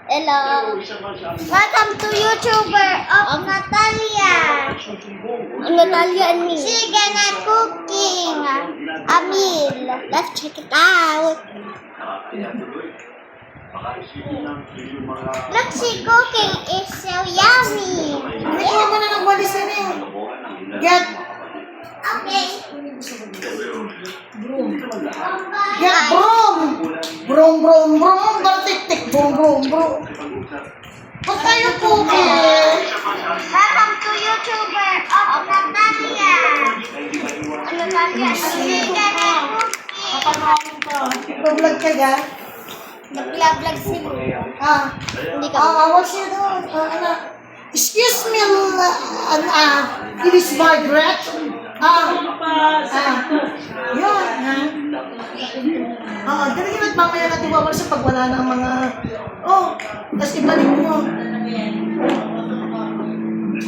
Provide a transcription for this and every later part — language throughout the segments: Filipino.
Hello. Welcome to YouTuber of Natalia. Natalia and me. She's gonna cooking a meal. Let's check it out. Look, she cooking is so yummy. Ikaw mo na ng walis na eh. Get Okay. broom. Broom, broom, broom. Tik-tik, broom, broom, broom. Ba't tayo cooking? Welcome to YouTuber of Natalia. Natalia, she's gonna cooking. Nag-vlog ka dyan? Nag-vlog sila. Hindi ka. What's your doon? Excuse me, it is Margaret. Yun, ha? Ganun yun at mamaya natin wawala sa pagwala ng mga, tapos ibalik mo.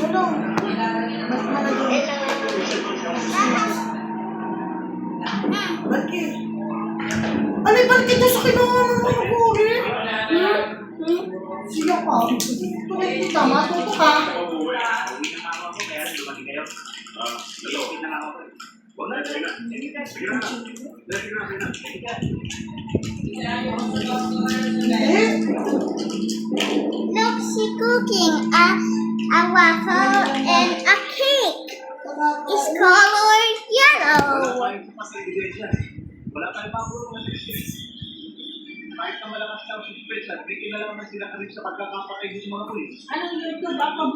Ano? Bakit? Ano yung bakit ito sa kinuha ng mga kuri? Siya pa. Tumay kita, matuto ka. Look, she cooking a waffle and a cake. It's color yellow. Wala pa rin pa ako kahit na malakas na suspension, may kinalaman sila ka rin sa pagkakapatay sa mga pulis. Anong YouTube account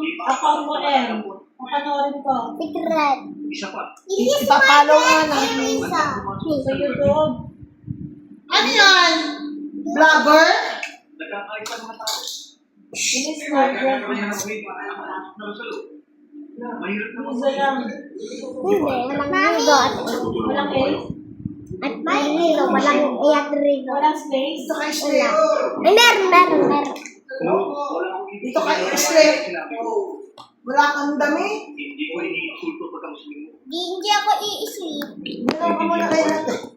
mo, M? Papanoorin ko. Secret. Isa pa. This is Ipapalo nga my natin. Elisa. Sa YouTube. Ano yan? Vlogger? Nagkakait pa mga tao. Bilis Margaret. Mahirap na Isa lang. Hindi, walang higot. Walang A. At may hilo, walang iadrigo. Walang space. Dito kay Slay. Ay, meron. Dito kay Slay. Wala kang dami. Hindi ko iniinsulto pagkamuslim mo. Hindi ako i-sleep. Ginawa ka muna kayo natin.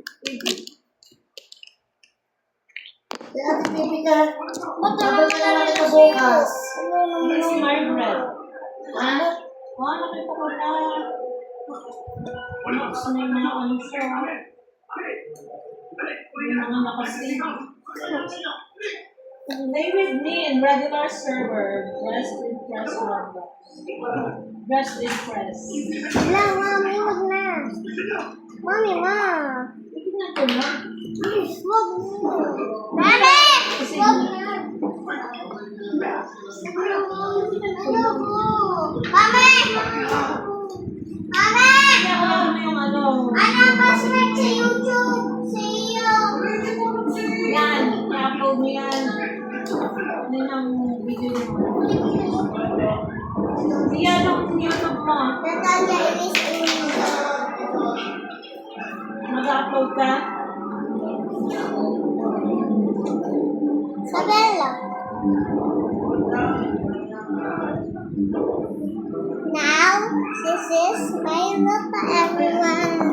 Kaya ate baby ka. Sabay ka naman ito bukas. Bilis Margaret. Ano? Nakita ko na. Gusto na yung mga answer. Yung mga nakasing. Play with me in regular server. Dressed in press Roblox. Dressed in press. Wala, mami, wag na. Mami, ma. Tignan ko na. Wag na. Mami! Wag na. Ayoko. Mami! Mami! Kaya alam mo yung ano. Ano ang password sa YouTube? Sa iyo. Yan. I-upload mo yan. Ano yung ang video mo? Yan ang YouTube mo. Natalia, Elise, Elise. Mag-upload ka? Sabella. Now, this is my look for everyone.